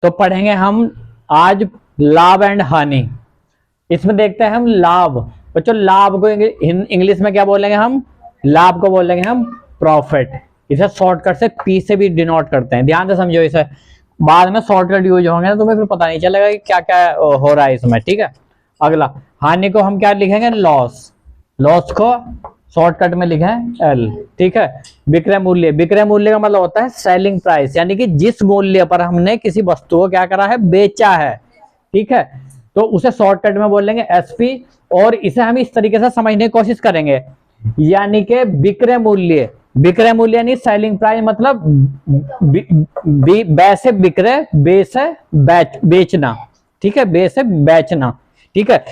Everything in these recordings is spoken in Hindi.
तो पढ़ेंगे हम आज लाभ एंड हानि। इसमें देखते हैं हम लाभ। बच्चों लाभ को इंग्लिश में क्या बोलेंगे हम? लाभ को बोलेंगे हम प्रॉफिट। इसे शॉर्टकट से पी से भी डिनोट करते हैं। ध्यान से समझो इसे, बाद में शॉर्टकट यूज होंगे ना तुम्हें फिर पता नहीं चलेगा कि क्या क्या हो रहा है इसमें। ठीक है, अगला हानि को हम क्या लिखेंगे? लॉस। लॉस को शॉर्टकट में लिखे हैं एल। ठीक है, विक्रय मूल्य। विक्रय मूल्य का मतलब होता है सेलिंग प्राइस, यानी कि जिस मूल्य पर हमने किसी वस्तु को क्या करा है? बेचा है। ठीक है, तो उसे शॉर्टकट में बोल लेंगे एसपी। और इसे हम इस तरीके से समझने की कोशिश करेंगे, यानी कि विक्रय मूल्य। विक्रय मूल्य यानी सेलिंग प्राइस, मतलब बे से विक्रय, बे से बेचना। ठीक है, बे से बेचना। ठीक है,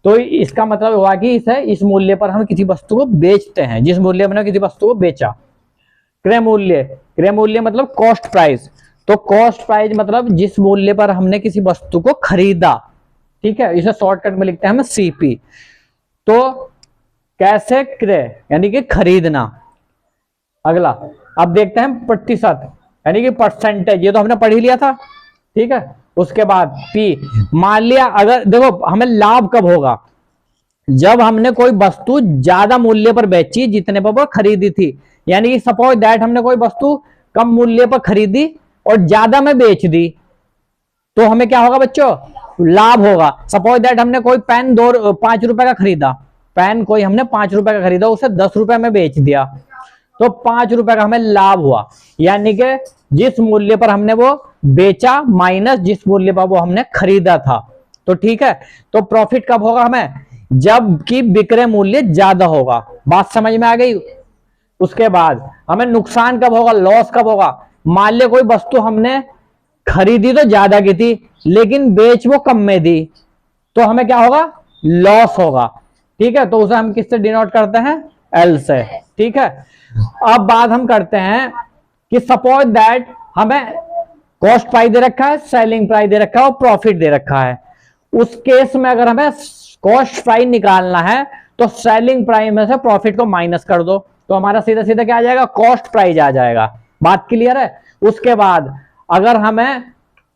तो इसका मतलब हुआ कि इस मूल्य पर हम किसी वस्तु को बेचते हैं, जिस मूल्य पर किसी वस्तु को बेचा। क्रय मूल्य। क्रय मूल्य मतलब कॉस्ट प्राइस। तो कॉस्ट प्राइस मतलब जिस मूल्य पर हमने किसी वस्तु को खरीदा। ठीक है, इसे शॉर्टकट में लिखते हैं हम सीपी। तो कैसे? क्रय यानी कि खरीदना। अगला अब देखते हैं प्रतिशत, यानी कि परसेंटेज। ये तो हमने पढ़ ही लिया था। ठीक है, उसके बाद पी। मान लिया अगर देखो हमें लाभ कब होगा? जब हमने कोई वस्तु ज्यादा मूल्य पर बेची जितने पर वो खरीदी थी। यानी कि सपोज दैट हमने कोई वस्तु कम मूल्य पर खरीदी और ज्यादा में बेच दी, तो हमें क्या होगा बच्चों? लाभ होगा। सपोज दैट हमने कोई पेन 5 रुपए का खरीदा। पेन कोई हमने 5 रुपए का खरीदा, उसे 10 रुपए में बेच दिया, तो 5 रुपए का हमें लाभ हुआ। यानी कि जिस मूल्य पर हमने वो बेचा माइनस जिस मूल्य पर वो हमने खरीदा था। तो ठीक है, तो प्रॉफिट कब होगा हमें? जबकि विक्रय मूल्य ज्यादा होगा। बात समझ में आ गई? उसके बाद हमें नुकसान कब होगा? लॉस कब होगा? मान लिया कोई वस्तु हमने खरीदी तो ज्यादा की थी लेकिन बेच वो कम में दी, तो हमें क्या होगा? लॉस होगा। ठीक है, तो उसे हम किससे डिनोट करते हैं? एल से। ठीक है, अब बात हम करते हैं कि सपोज दैट हमें कॉस्ट प्राइस दे रखा है, सेलिंग प्राइस दे रखा है और प्रॉफिट दे रखा है। उस केस में अगर हमें कॉस्ट प्राइस निकालना है तो सेलिंग प्राइस में से प्रॉफिट को माइनस कर दो, तो हमारा सीधा सीधा क्या आ जाएगा? कॉस्ट प्राइस आ जाएगा। बात क्लियर है? उसके बाद अगर हमें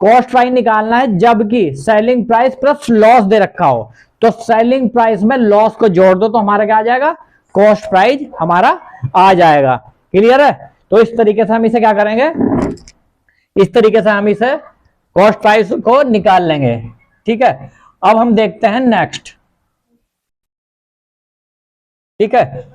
कॉस्ट प्राइस निकालना है जबकि सेलिंग प्राइस प्लस लॉस दे रखा हो, तो सेलिंग प्राइस में लॉस को जोड़ दो तो हमारा क्या आ जाएगा? कॉस्ट प्राइस हमारा आ जाएगा। क्लियर है? तो इस तरीके से हम इसे क्या करेंगे? इस तरीके से हम इसे कॉस्ट प्राइस को निकाल लेंगे। ठीक है, अब हम देखते हैं नेक्स्ट। ठीक है,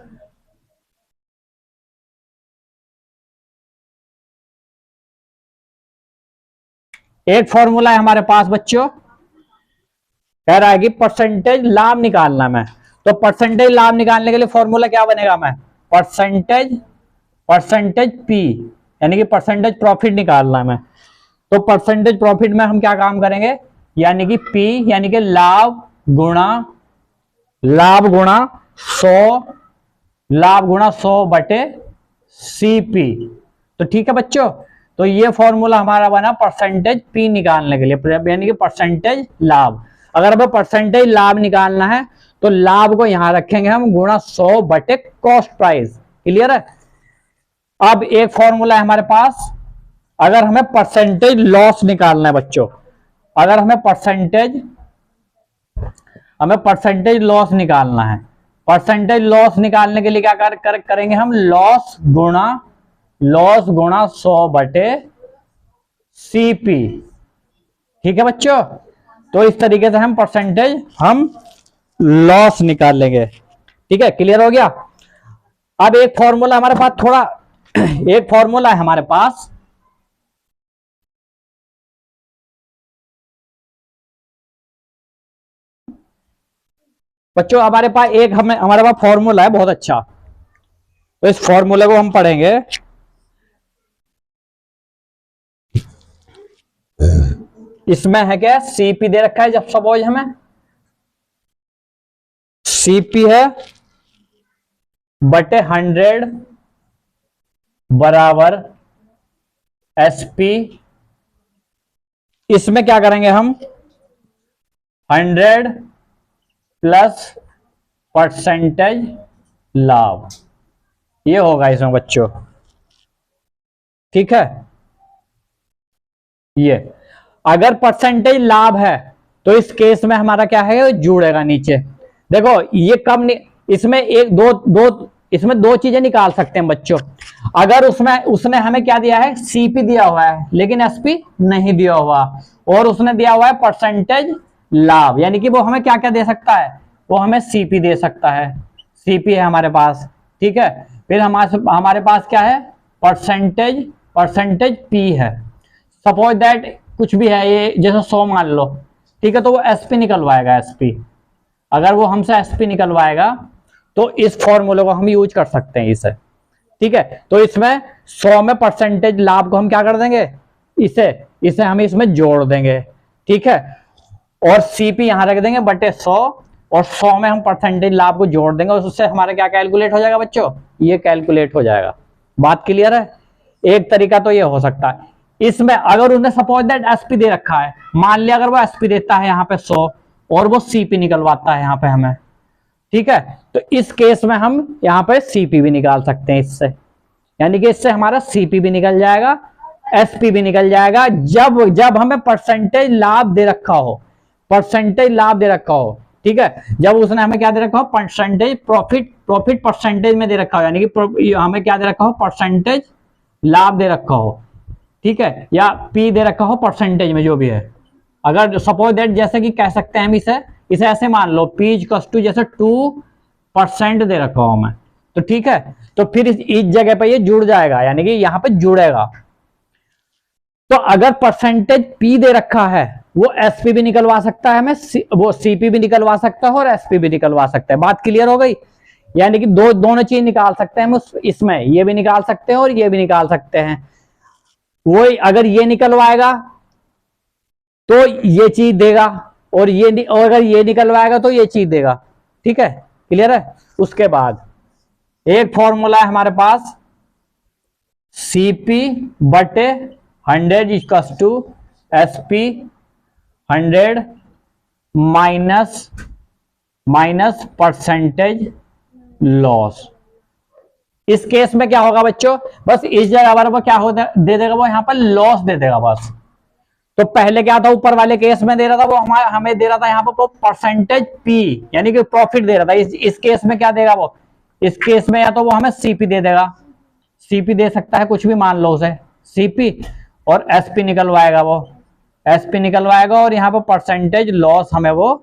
एक फॉर्मूला है हमारे पास बच्चों, कह रहा है कि परसेंटेज लाभ निकालना है। तो परसेंटेज लाभ निकालने के लिए फॉर्मूला क्या बनेगा? मैं परसेंटेज पी, यानी कि परसेंटेज प्रॉफिट निकालना है मैं। तो परसेंटेज प्रॉफिट में हम क्या काम करेंगे? यानी कि पी यानी कि लाभ गुणा 100 बटे सीपी। तो ठीक है बच्चों, तो ये फॉर्मूला हमारा बना परसेंटेज पी निकालने के लिए, यानी कि परसेंटेज लाभ। अगर हमें परसेंटेज लाभ निकालना है तो लाभ को यहां रखेंगे हम गुणा 100 बटे कॉस्ट प्राइस। क्लियर है? अब एक फॉर्मूला है हमारे पास, अगर हमें परसेंटेज लॉस निकालना है बच्चों, अगर हमें परसेंटेज लॉस निकालना है, परसेंटेज लॉस निकालने के लिए क्या करेंगे हम? लॉस गुणा 100 बटे सीपी। ठीक है बच्चों, तो इस तरीके से हम लॉस निकाल लेंगे। ठीक है, क्लियर हो गया? अब एक फॉर्मूला हमारे पास थोड़ा एक फॉर्मूला है हमारे पास, बच्चों हमारे पास फॉर्मूला है बहुत अच्छा। तो इस फॉर्मूले को हम पढ़ेंगे। इसमें है क्या? सीपी दे रखा है, जब सपोज हमें सीपी है बटे 100 बराबर एसपी। इसमें क्या करेंगे हम? 100 प्लस परसेंटेज लाभ, ये होगा इसमें बच्चों। ठीक है, ये अगर परसेंटेज लाभ है तो इस केस में हमारा क्या है, जुड़ेगा नीचे। देखो ये कब इसमें एक दो दो इसमें दो चीजें निकाल सकते हैं बच्चों। अगर उसने हमें क्या दिया है, सीपी दिया हुआ है लेकिन एसपी नहीं दिया हुआ, और उसने दिया हुआ है परसेंटेज लाभ, यानी कि वो हमें क्या क्या दे सकता है, वो हमें सीपी दे सकता है। सीपी है हमारे पास, ठीक है। फिर हमारे पास क्या है, परसेंटेज पी है। सपोज दैट कुछ भी है, ये जैसे 100 मान लो, ठीक है, तो वो एसपी निकलवाएगा, एसपी। अगर वो हमसे एसपी निकलवाएगा तो इस फॉर्मूले को हम यूज कर सकते हैं इसे, ठीक है। तो इसमें 100 में परसेंटेज लाभ को हम क्या कर देंगे, इसे हम इसमें जोड़ देंगे, ठीक है। और सीपी यहां रख देंगे बटे 100, और 100 में हम परसेंटेज लाभ को जोड़ देंगे, और उससे हमारा क्या कैलकुलेट हो जाएगा बच्चों, ये कैलकुलेट हो जाएगा। बात क्लियर है। एक तरीका तो ये हो सकता है। इसमें अगर उसने सपोज दैट एसपी दे रखा है, मान लिया अगर वो एसपी देता है यहाँ पे 100 और वो सीपी निकलवाता है यहाँ पे हमें, ठीक है, तो इस केस में हम यहाँ पे सीपी भी निकाल सकते हैं इससे, यानी कि इससे हमारा सीपी भी निकल जाएगा, एसपी भी निकल जाएगा, जब हमें परसेंटेज लाभ दे रखा हो, परसेंटेज लाभ दे रखा हो, ठीक है। जब उसने हमें क्या दे रखा हो, परसेंटेज प्रॉफिट परसेंटेज में दे रखा हो, यानी कि हमें क्या दे रखा हो, परसेंटेज लाभ दे रखा हो, ठीक है, या पी दे रखा हो परसेंटेज में, जो भी है। अगर सपोज दैट जैसे कि कह सकते हैं हम इसे ऐसे मान लो, पी इक्वल्स टू जैसे 2% दे रखा हो हमें, तो ठीक है, तो फिर इस जगह पे ये जुड़ जाएगा, यानी कि यहाँ पे जुड़ेगा। तो अगर परसेंटेज पी दे रखा है, वो एसपी भी निकलवा सकता है हमें, वो सीपी भी निकलवा सकता है और एसपी भी निकलवा सकता है। बात क्लियर हो गई। यानी कि दोनों चीज निकाल सकते हैं हम इसमें, ये भी निकाल सकते हैं और ये भी निकाल सकते हैं। वो अगर ये निकलवाएगा तो ये चीज देगा, और अगर ये निकलवाएगा तो ये चीज देगा, ठीक है, क्लियर है। उसके बाद एक फॉर्मूला है हमारे पास, सीपी बटे 100 equals to SP 100 minus percentage loss. इस केस में क्या होगा बच्चों, बस इस जगह पर वो क्या दे देगा, वो यहां पर लॉस दे देगा बस। तो पहले क्या था, ऊपर वाले केस में दे रहा था वो हमें दे रहा था यहाँ पर परसेंटेज पी, यानी कि प्रॉफिट दे रहा था। इस केस में क्या देगा वो, इस केस में या तो वो हमें सीपी दे देगा, सीपी दे सकता है कुछ भी मान लो उसे, सीपी, और एसपी निकलवाएगा, वो एसपी निकलवाएगा, और यहाँ पर परसेंटेज लॉस हमें वो,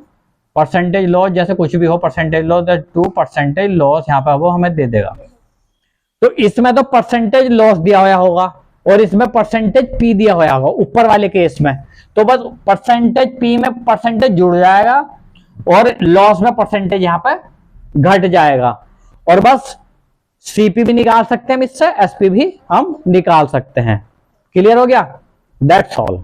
परसेंटेज लॉस जैसे कुछ भी हो, परसेंटेज लॉस 2% लॉस यहाँ पर वो हमें दे देगा। तो इसमें तो परसेंटेज लॉस दिया हुआ होगा और इसमें परसेंटेज पी दिया हुआ होगा ऊपर वाले केस में, तो बस परसेंटेज पी में परसेंटेज जुड़ जाएगा और लॉस में परसेंटेज यहां पर घट जाएगा, और बस सीपी भी निकाल सकते हैं इससे, एसपी भी हम निकाल सकते हैं। क्लियर हो गया, दैट्स ऑल।